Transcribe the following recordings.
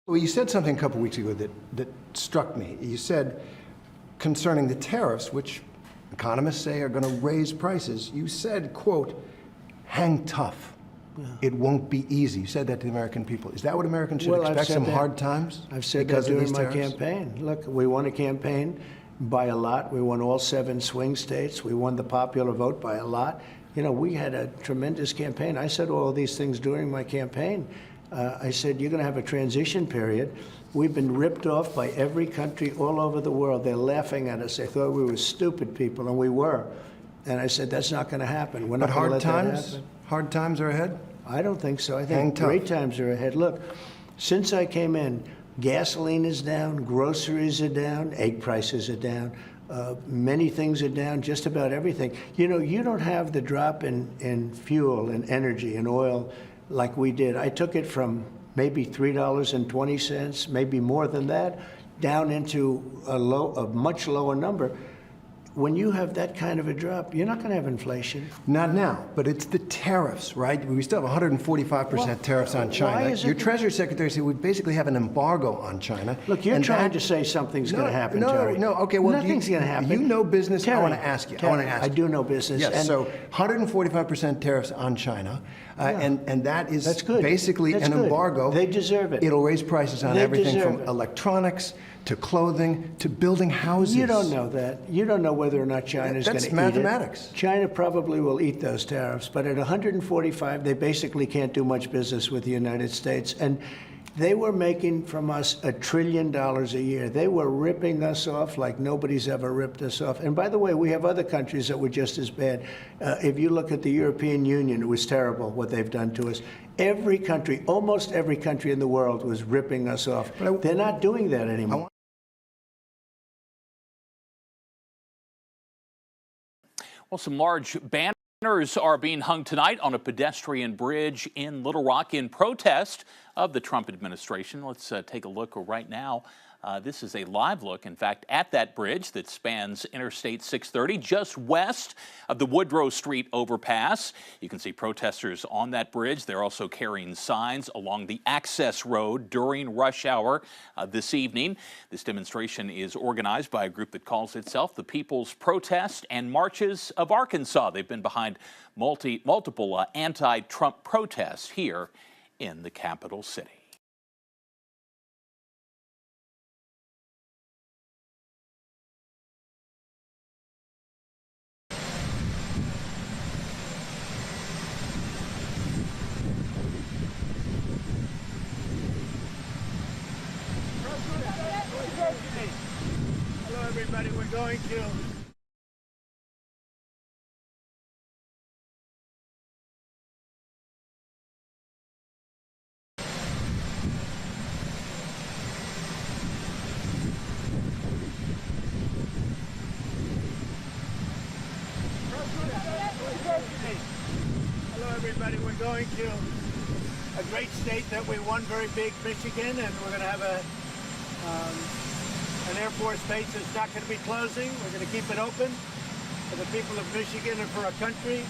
Well, you said something a couple weeks ago that struck me. You said concerning the tariffs, which economists say are going to raise prices, you said, quote, hang tough. Yeah. It won't be easy. You said that to the American people. Is that what Americans should expect, some hard times? I've said that during my campaign. Look, we won a campaign by a lot. We won all 7 swing states. We won the popular vote by a lot. You know, we had a tremendous campaign. I said all of these things during my campaign. I said, you're going to have a transition period. We've been ripped off by every country all over the world. They're laughing at us. They thought we were stupid people, and we were. And I said, that's not going to happen. We're not going to let that happen. Hard times are ahead? I don't think so. I think great times are ahead. Look, since I came in, gasoline is down, groceries are down, egg prices are down. Many things are down, just about everything. You know, you don't have the drop in fuel and energy and oil like we did. I took it from maybe $3.20, maybe more than that, down into a much lower number. When you have that kind of a drop, you're not going to have inflation. Not now, but it's the tariffs, right? We still have 145% tariffs on China. Your Treasury Secretary said we basically have an embargo on China. Look, you're trying to say something's going to happen, Terry. No, okay, well, nothing's going to happen. You know business. Terry, I want to ask you. I do know business. Yes, and so 145% tariffs on China, and that is basically an embargo. They deserve it. It'll raise prices on everything from electronics to clothing to building houses. You don't know that. You don't know whether or not China's going to eat it. That's mathematics. China probably will eat those tariffs, but at 145, they basically can't do much business with the United States. And they were making from us $1 trillion a year. They were ripping us off like nobody's ever ripped us off. And by the way, we have other countries that were just as bad. If you look at the European Union, it was terrible what they've done to us. Every country, almost every country in the world was ripping us off. They're not doing that anymore. Well, some large banners are being hung tonight on a pedestrian bridge in Little Rock in protest of the Trump administration. Let's take a look right now. This is a live look, in fact, at that bridge that spans Interstate 630 just west of the Woodrow Street overpass. You can see protesters on that bridge. They're also carrying signs along the access road during rush hour this evening. This demonstration is organized by a group that calls itself the People's Protest and Marches of Arkansas. They've been behind multiple anti-Trump protests here in the capital city. Hello, everybody. We're going to a great state that we won very big, Michigan, and we're going to have an Air Force base that's not going to be closing. We're going to keep it open for the people of Michigan and for our country.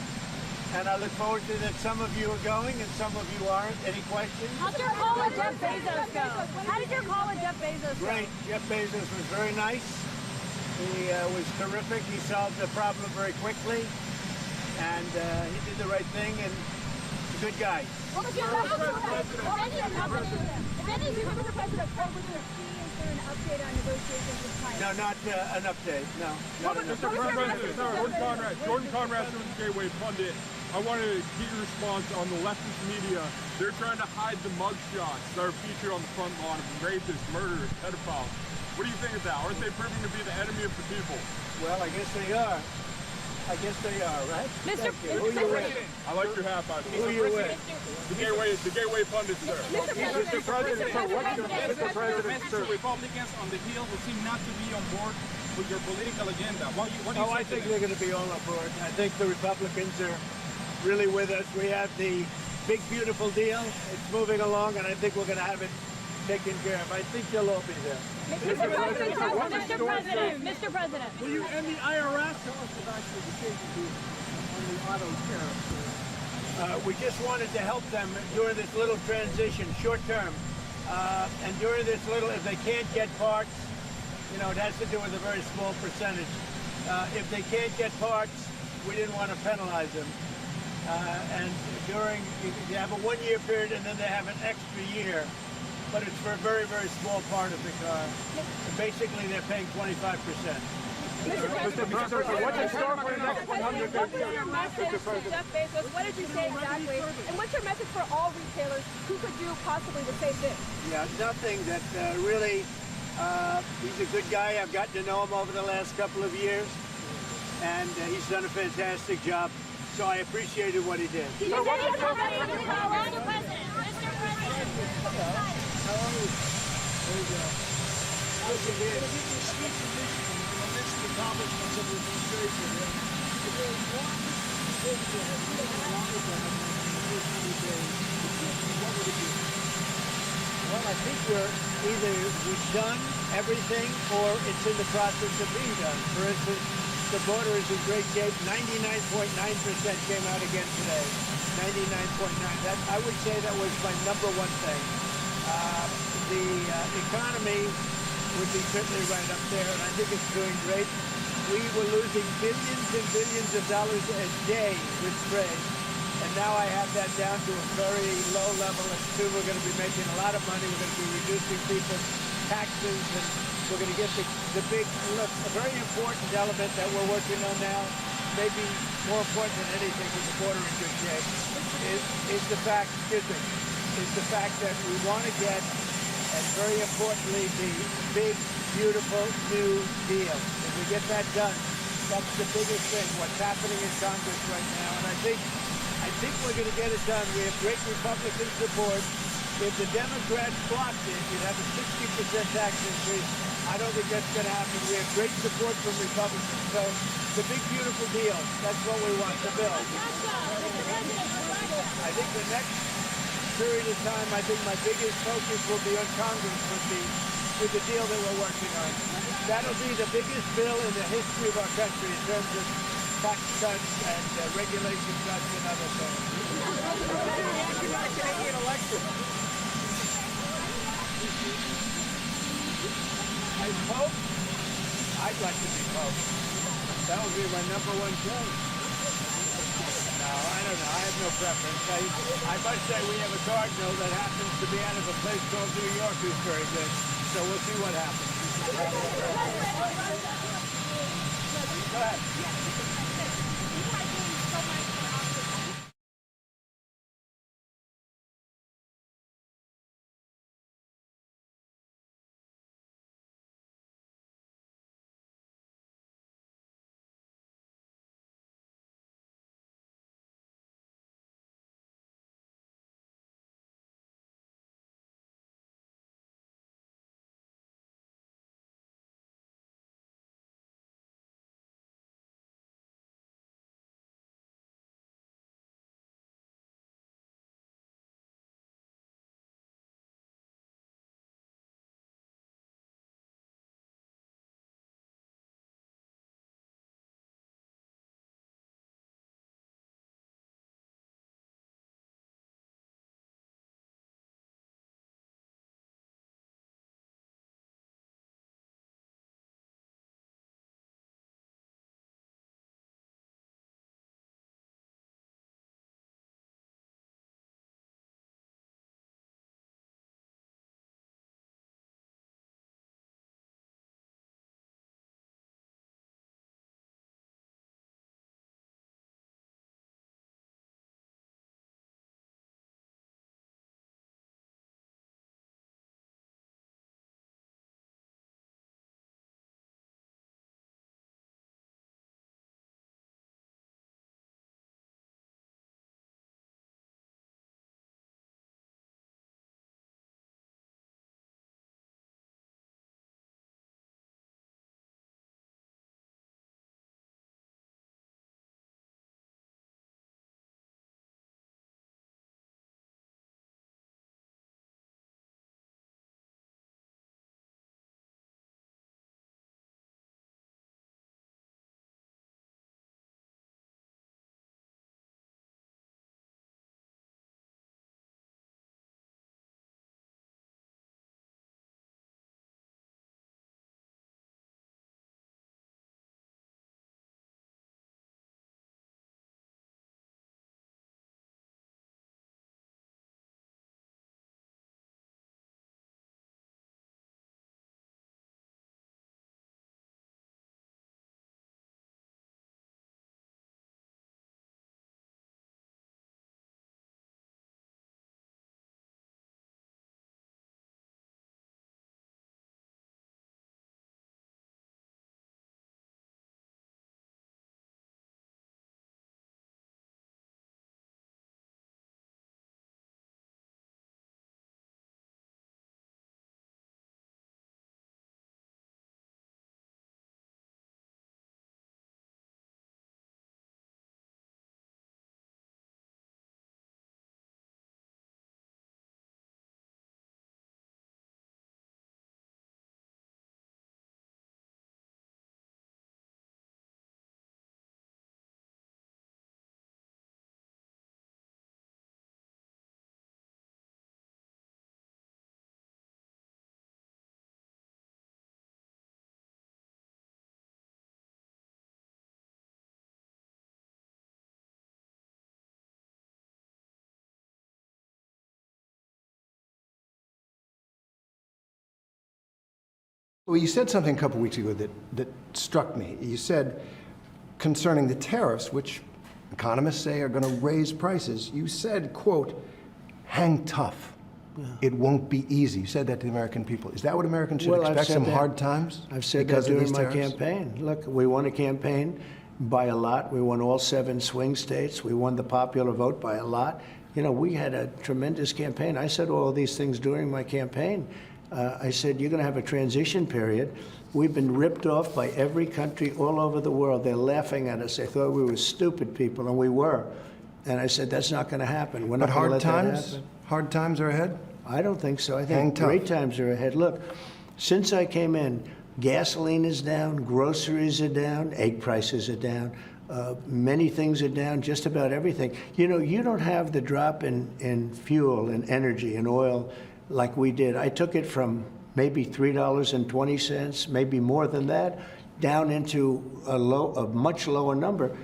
And I look forward to that. Some of you are going and some of you aren't. Any questions? How'd your call with Jeff Bezos go? How did your call with Jeff Bezos go? Great. Jeff Bezos was very nice. He was terrific. He solved the problem very quickly. And he did the right thing, and he's a good guy. What was your message to him? If any of you remember the president, what was your key? Is there an update on negotiations with China? No, not an update. No. Mr. President, Jordan Conrad, the Gateway pundit. I wanted to get your response on the leftist media. They're trying to hide the mugshots that are featured on the front lawn of rapists, murderers, pedophiles. What do you think of that? Aren't they proving to be the enemy of the people? Well, I guess they are. I guess they are, right? Mr. Who you with? I like your hat, by the way. Who you with? The Gateway pundit, sir. Mr. President, Mr. President, sir. Republicans on the Hill who seem not to be on board with your political agenda. What do you say I think they're going to be all on board. I think the Republicans are really with us. We have the big, beautiful deal. It's moving along, and I think we're going to have it taken care of. I think you'll all be there. Mr. President. Will you end the IRS? Tell us about the decision on the auto tariffs. We just wanted to help them during this little transition, short term. And during this little, if they can't get parts, you know, it has to do with a very small percentage. If they can't get parts, we didn't want to penalize them. And during, you have a 1-year period and then they have an extra year, but it's for a very, very small part of the car. And basically, they're paying 25%. Mr. President, what's in store for the next 100 days? What was your message to Jeff Bezos? What did you say exactly? And what's your message for all retailers who could do possibly the same thing? Yeah, nothing that really, he's a good guy. I've gotten to know him over the last couple of years, and he's done a fantastic job. So I appreciated what he did. Mr. President. How are you? There you go. How's it been? Amidst the accomplishments of the administration, is there one thing that has been relied on in the first 100 days? What would it be? Well, I think we've done everything, or it's in the process of being done. For instance, the border is in great shape. 99.9% came out again today. 99.9. That, I would say, that was my number one thing. The economy would be certainly right up there, and I think it's doing great. We were losing billions and billions of dollars a day with trade, and now I have that down to a very low level. And soon we're going to be making a lot of money. We're going to be reducing people's taxes, and we're going to get the big, look, a very important element that we're working on now, maybe more important than anything with the border in good shape, is the fact, is the fact that we want to get, and very importantly, the big, beautiful new deal. If we get that done, that's the biggest thing, what's happening in Congress right now. And I think we're going to get it done. We have great Republican support. If the Democrats blocked it, you'd have a 60% tax increase. I don't think that's going to happen. We have great support from Republicans. So the big, beautiful deal, that's what we want to build. I think the next period of time, I think my biggest focus will be on Congress with the deal that we're working on. That'll be the biggest bill in the history of our country in terms of tax cuts and regulation cuts and other things. Canadian election. I hope. I'd like to be Pope. That would be my number one choice. No, I don't know. I have no preference. I must say we have a cardinal that happens to be out of a place called New York who's very good. So we'll see what happens. Go ahead. Well, you said something a couple weeks ago that struck me. You said concerning the tariffs, which economists say are going to raise prices, you said, quote, hang tough. Yeah. It won't be easy. You said that to the American people. Is that what Americans should expect, some hard times? I've said that during my campaign. Look, we won a campaign by a lot. We won all 7 swing states. We won the popular vote by a lot. You know, we had a tremendous campaign. I said all of these things during my campaign. I said, you're going to have a transition period. We've been ripped off by every country all over the world. They're laughing at us. They thought we were stupid people, and we were. And I said, that's not going to happen. We're not going to let that happen. Hard times are ahead? I don't think so. I think great times are ahead. Look, since I came in, gasoline is down, groceries are down, egg prices are down, many things are down, just about everything. You know, you don't have the drop in fuel and energy and oil like we did. I took it from maybe $3.20, maybe more than that, down into a much lower number.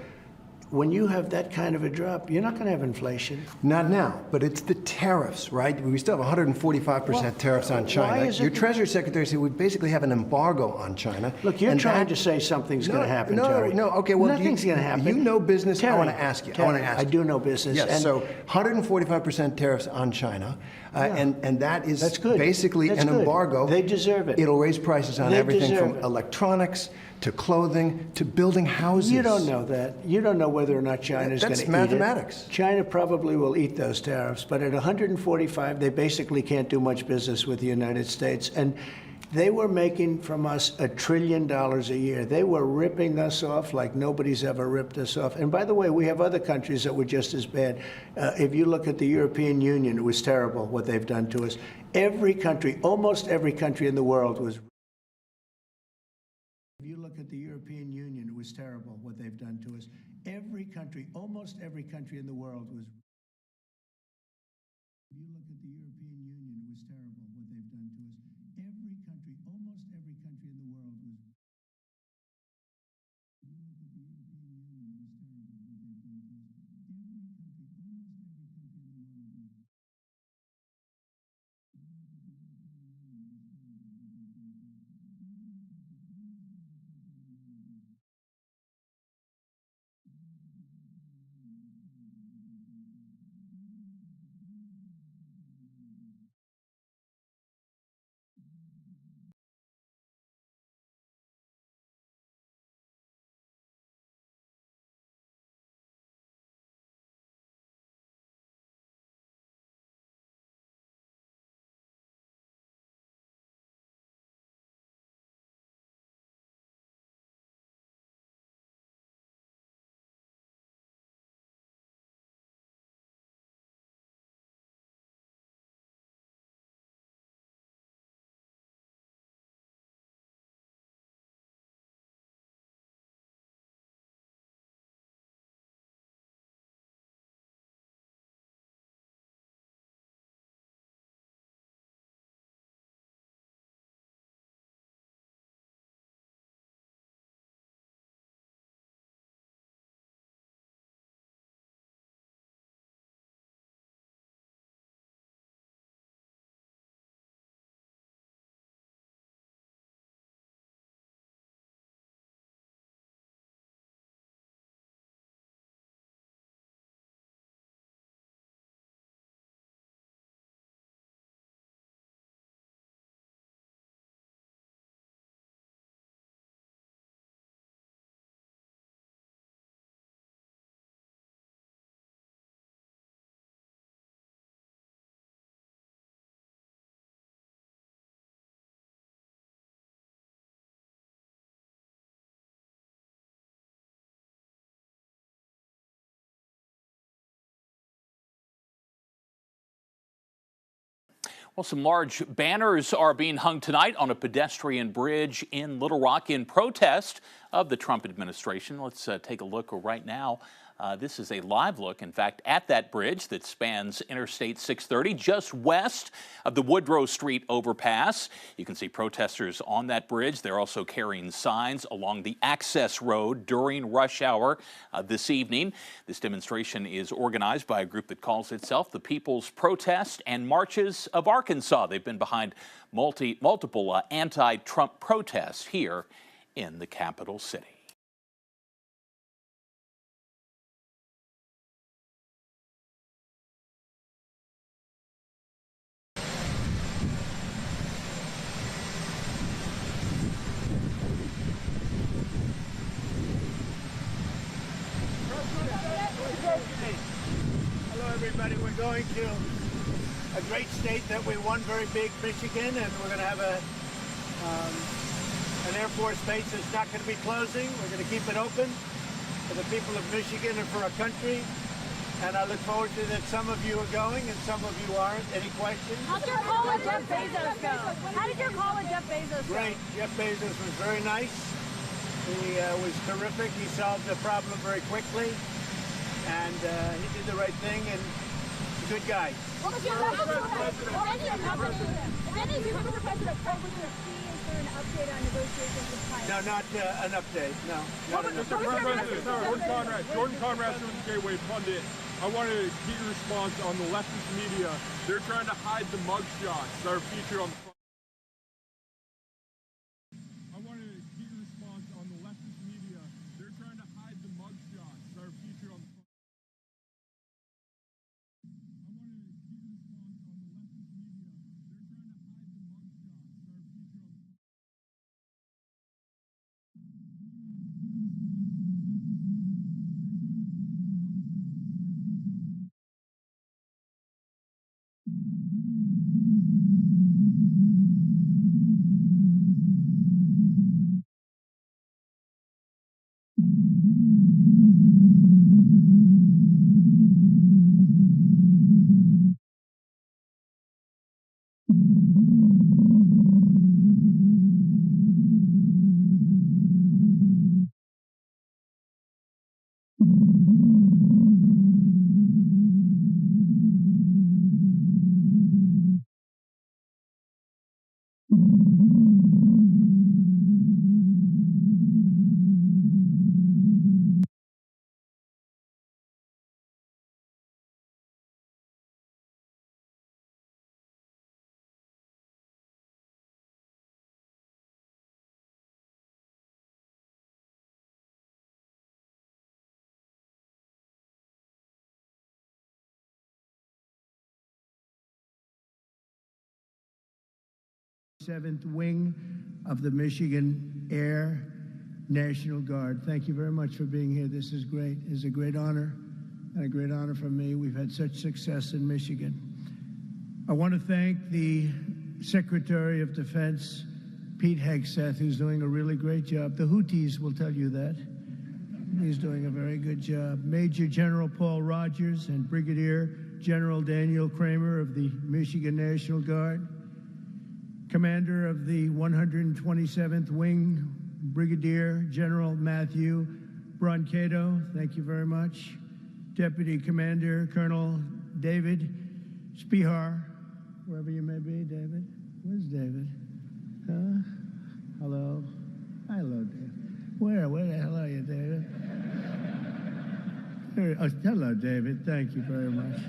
When you have that kind of a drop, you're not going to have inflation. Not now, but it's the tariffs, right? We still have 145% tariffs on China. Your Treasury Secretary said we basically have an embargo on China. Look, you're trying to say something's going to happen, Terry. No, okay, well, nothing's going to happen. You know business. Terry, I want to ask you. I do know business. Yes, and so 145% tariffs on China, and that is that's good. basically that's an good. embargo. They deserve it. It'll raise prices on everything from electronics to clothing to building houses. You don't know that. You don't know whether or not China's going to eat it. That's mathematics. China probably will eat those tariffs, but at 145, they basically can't do much business with the United States. And they were making from us $1 trillion a year. They were ripping us off like nobody's ever ripped us off. And by the way, we have other countries that were just as bad. If you look at the European Union, it was terrible what they've done to us. Every country, almost every country in the world was. If you look at the European Union, it was terrible what they've done to us. Every country, almost every country in the world was. If you look at the European Union, it was terrible what they've done to us. Every country, almost every country in the world was. If you look at the European Union, it was terrible what they've done to us. Every country, almost every country in the world was. Well, some large banners are being hung tonight on a pedestrian bridge in Little Rock in protest of the Trump administration. Let's take a look right now. This is a live look, in fact, at that bridge that spans Interstate 630 just west of the Woodrow Street overpass. You can see protesters on that bridge. They're also carrying signs along the access road during rush hour this evening. This demonstration is organized by a group that calls itself the People's Protest and Marches of Arkansas. They've been behind multiple anti-Trump protests here in the capital city. Hello, everybody. We're going to a great state that we won very big, Michigan, and we're going to have an Air Force base that's not going to be closing. We're going to keep it open for the people of Michigan and for our country. And I look forward to that. Some of you are going and some of you aren't. Any questions? How'd your call with Jeff Bezos go? How did your call with Jeff Bezos go? Great. Jeff Bezos was very nice. He was terrific. He solved the problem very quickly. And he did the right thing, and he's a good guy. What was your message to him? If any of you remember the president over the sea, is there an update on negotiations with China? No, not an update. No. Not an Mr. update. President, Jordan Conrad, Citizens Gateway pundit. I wanted to get your response on the leftist media. They're trying to hide the mugshots that are featured on the front. I wanted to get your response on the leftist media. They're trying to hide the mugshots that are featured on the front. Seventh Wing of the Michigan Air National Guard. Thank you very much for being here. This is great. It's a great honor, and a great honor for me. We've had such success in Michigan. I want to thank the Secretary of Defense, Pete Hegseth, who's doing a really great job. The Houthis will tell you that. He's doing a very good job. Major General Paul Rogers and Brigadier General Daniel Kramer of the Michigan National Guard. Commander of the 127th Wing, Brigadier General Matthew Brancato, thank you very much. Deputy Commander Colonel David Spihar, wherever you may be, David. Where's David? Huh? Hello? Hello, David. Where the hell are you, David? Hello, David. Thank you very much.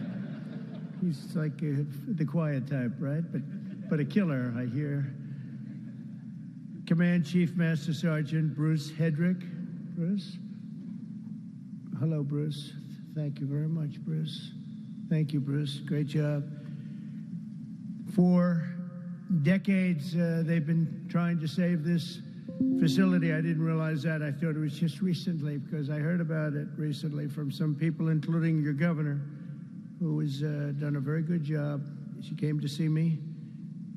He's like the quiet type, right? But a killer, I hear. Command Chief Master Sergeant Bruce Hedrick. Bruce? Hello, Bruce. Thank you very much, Bruce. Thank you, Bruce. Great job. For decades, they've been trying to save this facility. I didn't realize that. I thought it was just recently, because I heard about it recently from some people, including your governor, who has done a very good job. She came to see me.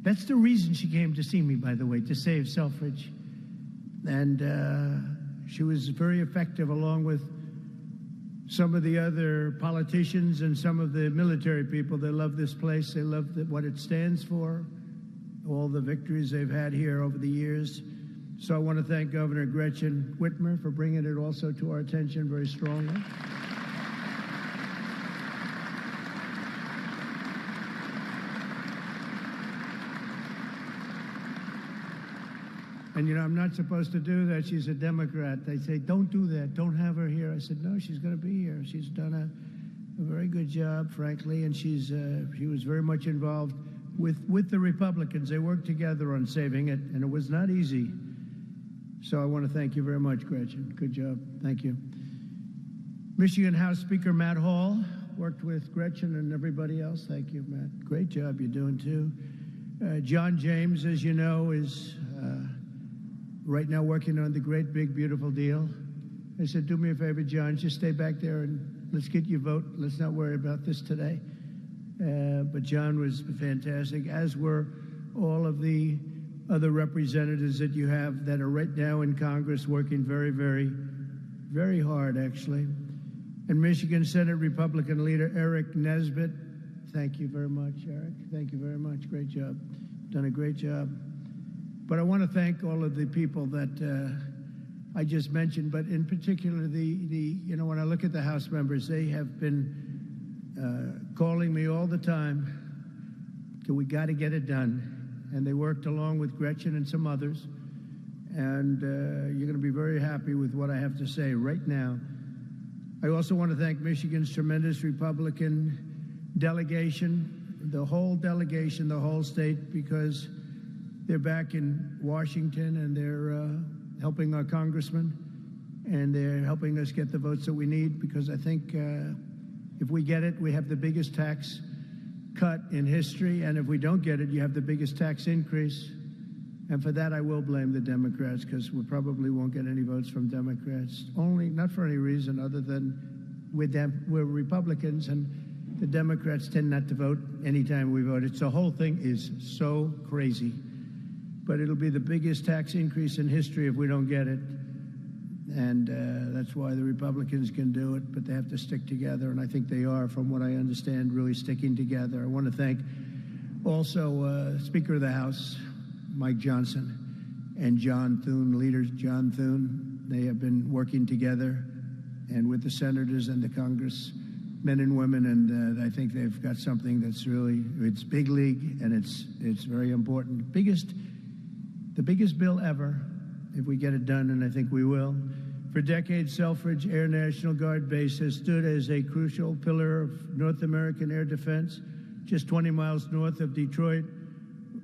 That's the reason she came to see me, by the way, to save Selfridge. And she was very effective, along with some of the other politicians and some of the military people. They love this place. They love what it stands for, all the victories they've had here over the years. So I want to thank Governor Gretchen Whitmer for bringing it also to our attention very strongly. And, you know, I'm not supposed to do that. She's a Democrat. They say, don't do that. Don't have her here. I said, no, she's going to be here. She's done a very good job, frankly, and she was very much involved with the Republicans. They worked together on saving it, and it was not easy. So I want to thank you very much, Gretchen. Good job. Thank you. Michigan House Speaker Matt Hall worked with Gretchen and everybody else. Thank you, Matt. Great job you're doing, too. John James, as you know, is right now working on the great, big, beautiful deal. I said, do me a favor, John, just stay back there and let's get your vote. Let's not worry about this today. But John was fantastic, as were all of the other representatives that you have that are right now in Congress working very, very, very hard, actually. And Michigan Senate Republican leader Eric Nesbitt, thank you very much, Eric. Thank you very much. Great job. Done a great job. But I want to thank all of the people that I just mentioned, but in particular, you know, when I look at the House members, they have been calling me all the time, we got to get it done. And they worked along with Gretchen and some others. And you're going to be very happy with what I have to say right now. I also want to thank Michigan's tremendous Republican delegation, the whole delegation, the whole state, because they're back in Washington and they're helping our congressman and they're helping us get the votes that we need, because I think if we get it, we have the biggest tax cut in history, and if we don't get it, you have the biggest tax increase. And for that, I will blame the Democrats, because we probably won't get any votes from Democrats. Not for any reason other than we're Republicans, and the Democrats tend not to vote anytime we vote. The whole thing is so crazy. But it'll be the biggest tax increase in history if we don't get it. And that's why the Republicans can do it, but they have to stick together, and I think they are, from what I understand, really sticking together. I want to thank also Speaker of the House, Mike Johnson, and John Thune, leader John Thune. They have been working together and with the senators and the Congress men and women, and I think they've got something that's really, it's big league, and it's very important. The biggest bill ever, if we get it done, and I think we will. For decades, Selfridge Air National Guard Base has stood as a crucial pillar of North American air defense, just 20 miles north of Detroit,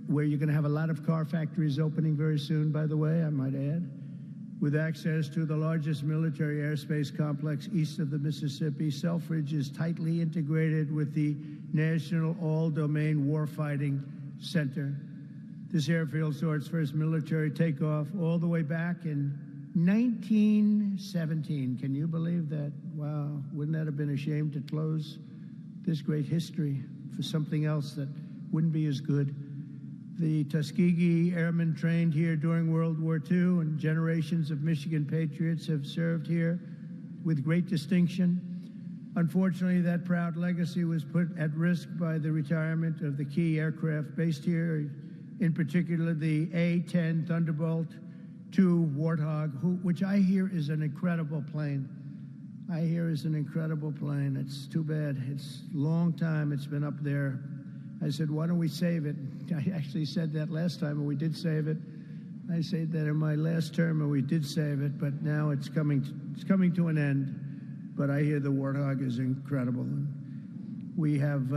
where you're going to have a lot of car factories opening very soon, by the way, I might add, with access to the largest military airspace complex east of the Mississippi. Selfridge is tightly integrated with the National All-Domain Warfighting Center. This airfield saw its first military takeoff all the way back in 1917. Can you believe that? Wow, wouldn't that have been a shame to close this great history for something else that wouldn't be as good? The Tuskegee Airmen trained here during World War II, and generations of Michigan patriots have served here with great distinction. Unfortunately, that proud legacy was put at risk by the retirement of the key aircraft based here, in particular the A-10 Thunderbolt II Warthog, which I hear is an incredible plane. It's too bad. It's a long time it's been up there. I said, why don't we save it? I actually said that last time, and we did save it. I said that in my last term, and we did save it, but now it's coming to an end. But I hear the Warthog is incredible. We have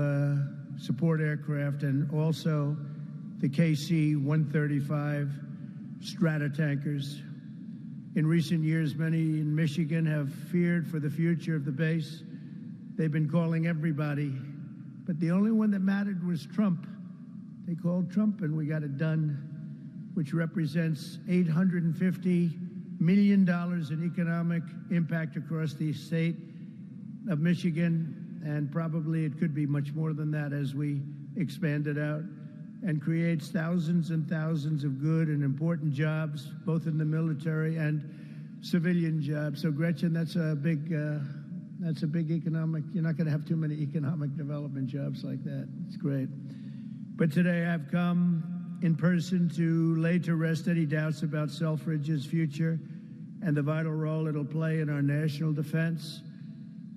support aircraft and also the KC-135 strata tankers. In recent years, many in Michigan have feared for the future of the base. They've been calling everybody, but the only one that mattered was Trump. They called Trump, and we got it done, which represents $850 million in economic impact across the state of Michigan, and probably it could be much more than that as we expand it out, and creates thousands and thousands of good and important jobs, both in the military and civilian jobs. So, Gretchen, that's a big economic, you're not going to have too many economic development jobs like that. It's great. But today I've come in person to lay to rest any doubts about Selfridge's future and the vital role it'll play in our national defense.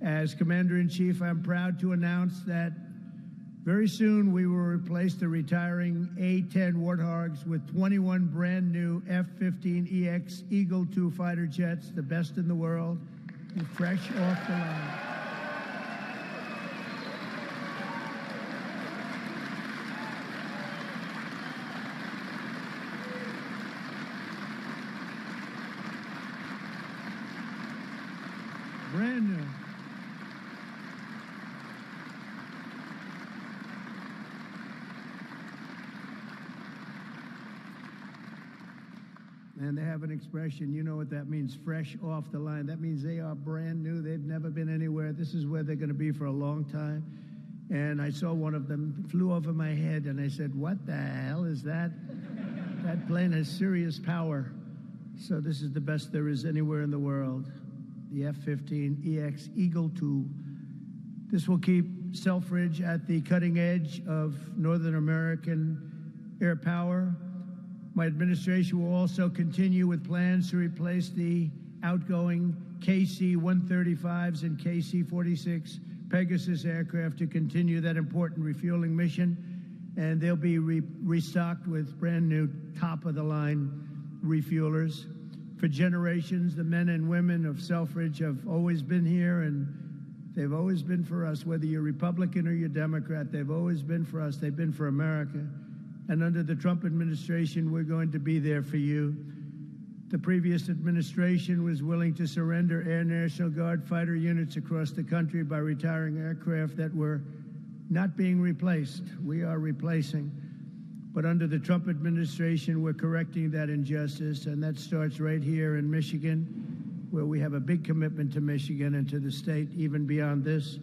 As Commander-in-Chief, I'm proud to announce that Very soon, we will replace the retiring A-10 Warthogs with 21 brand new F15 EX Eagle II fighter jets, the best in the world, and fresh off the line. Brand new. And they have an expression, you know what that means, fresh off the line. That means they are brand new. They've never been anywhere. This is where they're going to be for a long time. And I saw one of them flew over my head, and I said, what the hell is that? That plane has serious power. So this is the best there is anywhere in the world, the F-15 EX Eagle II. This will keep Selfridge at the cutting edge of Northern American air power. My administration will also continue with plans to replace the outgoing KC-135s and KC-46 Pegasus aircraft to continue that important refueling mission. And they'll be restocked with brand new top-of-the-line refuelers. For generations, the men and women of Selfridge have always been here, and they've always been for us. Whether you're Republican or you're Democrat, they've always been for us. They've been for America. And under the Trump administration, we're going to be there for you. The previous administration was willing to surrender Air National Guard fighter units across the country by retiring aircraft that were not being replaced. We are replacing. But under the Trump administration, we're correcting that injustice, and that starts right here in Michigan, where we have a big commitment to Michigan and to the state, even beyond this.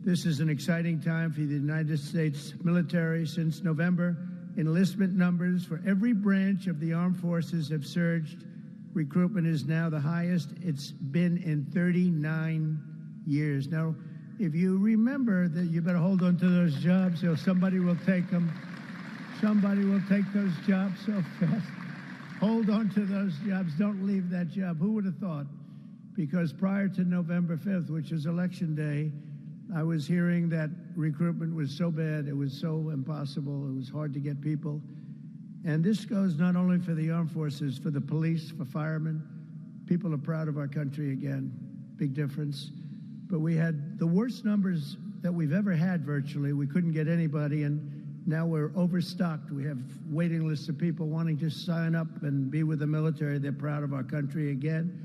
This is an exciting time for the United States military. Since November, enlistment numbers for every branch of the armed forces have surged. Recruitment is now the highest it's been in 39 years. Now, if you remember that, you better hold on to those jobs, or somebody will take them. Somebody will take those jobs so fast. Hold on to those jobs. Don't leave that job. Who would have thought? Because prior to November 5th, which is Election Day, I was hearing that recruitment was so bad, it was so impossible, it was hard to get people. And this goes not only for the armed forces, for the police, for firemen. People are proud of our country again. Big difference. But we had the worst numbers that we've ever had virtually. We couldn't get anybody, and now we're overstocked. We have waiting lists of people wanting to sign up and be with the military. They're proud of our country again.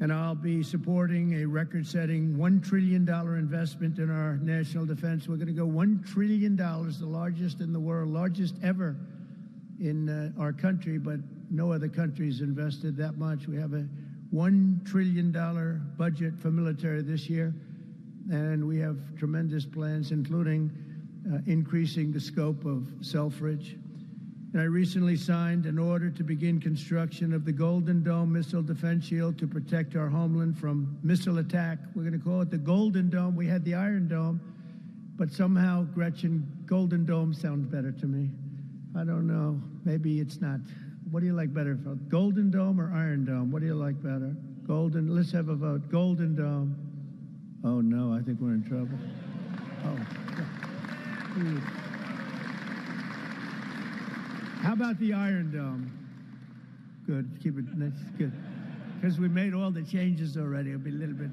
And I'll be supporting a record-setting $1 trillion investment in our national defense. We're going to go $1 trillion, the largest in the world, largest ever in our country, but no other country's invested that much. We have a $1 trillion budget for military this year, and we have tremendous plans, including increasing the scope of Selfridge. And I recently signed an order to begin construction of the Golden Dome missile defense shield to protect our homeland from missile attack. We're going to call it the Golden Dome. We had the Iron Dome, but somehow, Gretchen, Golden Dome sounds better to me. I don't know. Maybe it's not. What do you like better, Golden Dome or Iron Dome? What do you like better? Golden. Let's have a vote. Golden Dome. Oh, no, I think we're in trouble. Oh. How about the Iron Dome? Good, keep it, that's good. Because we made all the changes already. It'll be a little bit,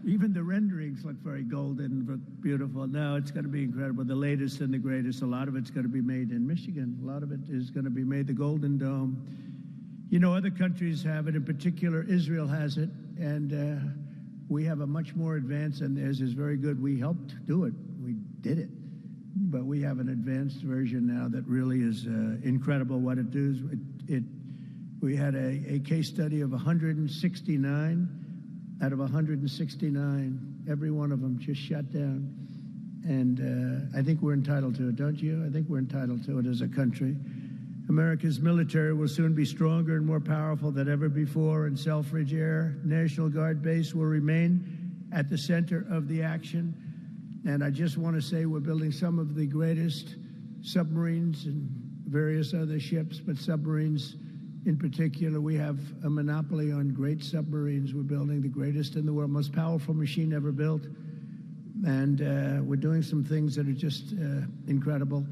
even the renderings look very golden, look beautiful. No, it's going to be incredible. The latest and the greatest. A lot of it's going to be made in Michigan. A lot of it is going to be made, the Golden Dome. You know, other countries have it. In particular, Israel has it. And we have a much more advanced, and theirs is very good. We helped do it. We did it. But we have an advanced version now that really is incredible what it does. We had a case study of 169. Out of 169, every one of them just shut down. And I think we're entitled to it, don't you? I think we're entitled to it as a country. America's military will soon be stronger and more powerful than ever before, and Selfridge Air National Guard Base will remain at the center of the action. And I just want to say we're building some of the greatest submarines and various other ships, but submarines in particular, we have a monopoly on great submarines. We're building the greatest in the world, most powerful machine ever built. And we're doing some things that are just incredible.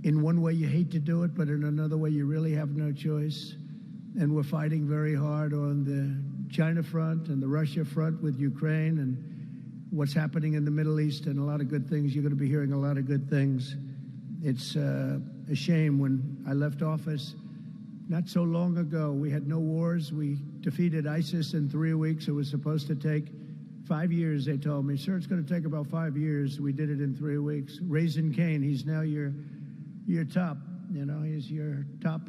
In one way, you hate to do it, but in another way, you really have no choice. And we're fighting very hard on the China front and the Russia front with Ukraine and what's happening in the Middle East, and a lot of good things. You're going to be hearing a lot of good things. It's a shame. When I left office not so long ago, we had no wars. We defeated ISIS in 3 weeks. It was supposed to take 5 years, they told me. Sir, it's going to take about 5 years. We did it in 3 weeks. Raising Cain, he's now your top, you know, he's your top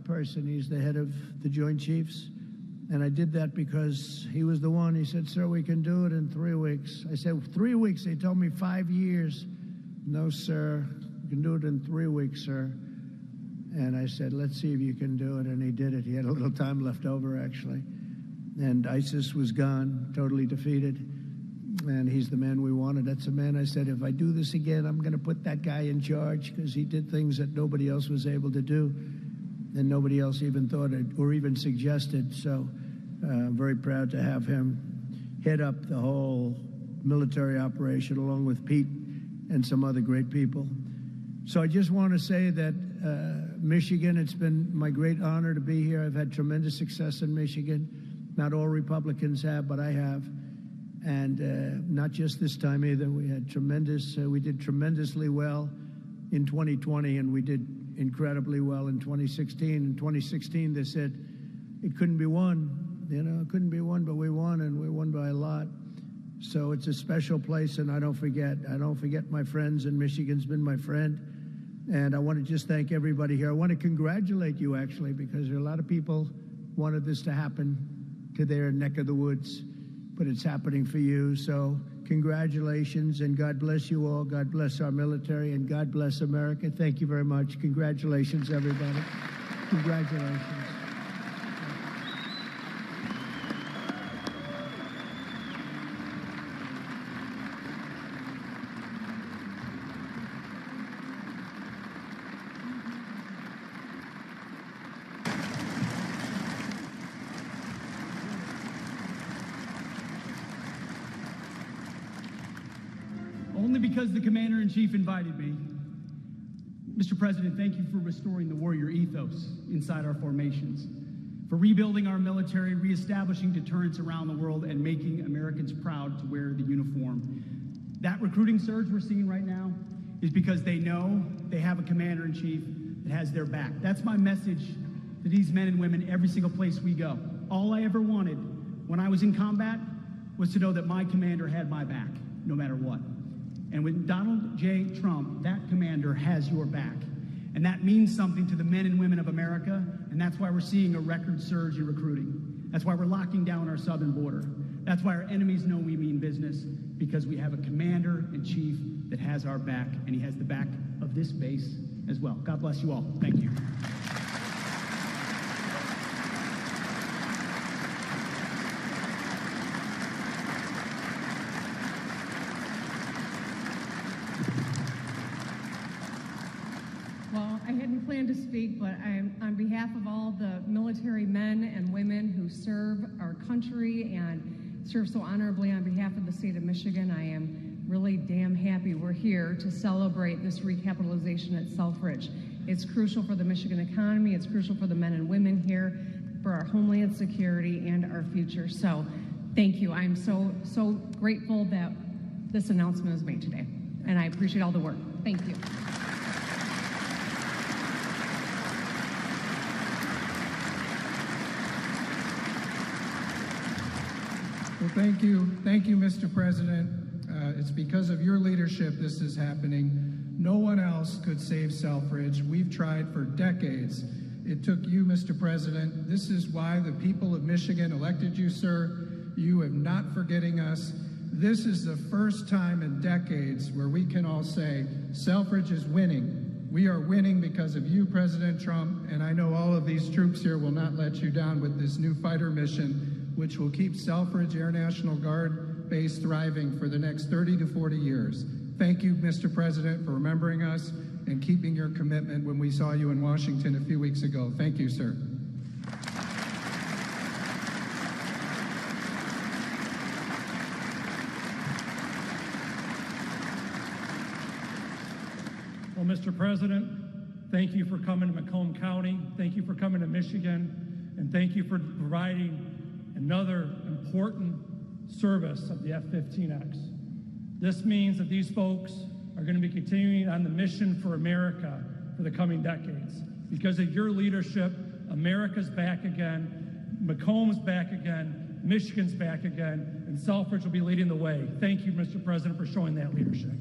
person. He's the head of the Joint Chiefs. And I did that because he was the one. He said, sir, we can do it in 3 weeks. I said, 3 weeks? They told me 5 years. No, sir, you can do it in 3 weeks, sir. And I said, let's see if you can do it. And he did it. He had a little time left over, actually. And ISIS was gone, totally defeated. And he's the man we wanted. That's the man I said, if I do this again, I'm going to put that guy in charge, because he did things that nobody else was able to do. And nobody else even thought it or even suggested. So I'm very proud to have him head up the whole military operation along with Pete and some other great people. So I just want to say that Michigan, it's been my great honor to be here. I've had tremendous success in Michigan. Not all Republicans have, but I have. And not just this time either. We did tremendously well in 2020, and we did incredibly well in 2016. In 2016, they said it couldn't be won. You know, it couldn't be won, but we won, and we won by a lot. So it's a special place, and I don't forget my friends, and Michigan's been my friend. And I want to just thank everybody here. I want to congratulate you, actually, because there are a lot of people wanted this to happen to their neck of the woods, but it's happening for you. So congratulations, and God bless you all. God bless our military, and God bless America. Thank you very much. Congratulations, everybody. Congratulations. Only because the Commander-in-Chief invited me. Mr. President, thank you for restoring the warrior ethos inside our formations, for rebuilding our military, reestablishing deterrence around the world, and making Americans proud to wear the uniform. That recruiting surge we're seeing right now is because they know they have a Commander-in-Chief that has their back. That's my message to these men and women every single place we go. All I ever wanted when I was in combat was to know that my commander had my back, no matter what. And with Donald J. Trump, that commander has your back. And that means something to the men and women of America, and that's why we're seeing a record surge in recruiting. That's why we're locking down our southern border. That's why our enemies know we mean business, because we have a commander-in-chief that has our back, and he has the back of this base as well. God bless you all. Thank you. Well, I hadn't planned to speak, but on behalf of all the military men and women who serve our country and serve so honorably on behalf of the state of Michigan, I am really damn happy we're here to celebrate this recapitalization at Selfridge. It's crucial for the Michigan economy, it's crucial for the men and women here, for our homeland security and our future. So thank you. I'm so grateful that this announcement was made today, and I appreciate all the work. Thank you. Well, thank you, Mr. President. It's because of your leadership this is happening. No one else could save Selfridge. We've tried for decades. It took you, Mr. President. This is why the people of Michigan elected you, sir. You are not forgetting us. This is the first time in decades where we can all say Selfridge is winning. We are winning because of you, President Trump, and I know all of these troops here will not let you down with this new fighter mission, which will keep Selfridge Air National Guard Base thriving for the next 30 to 40 years. Thank you, Mr. President, for remembering us and keeping your commitment when we saw you in Washington a few weeks ago. Thank you, sir. Well, Mr. President, thank you for coming to Macomb County. Thank you for coming to Michigan. And thank you for providing another important service of the F-15X. This means that these folks are going to be continuing on the mission for America for the coming decades. Because of your leadership, America's back again, Macomb's back again, Michigan's back again, and Selfridge will be leading the way. Thank you, Mr. President, for showing that leadership.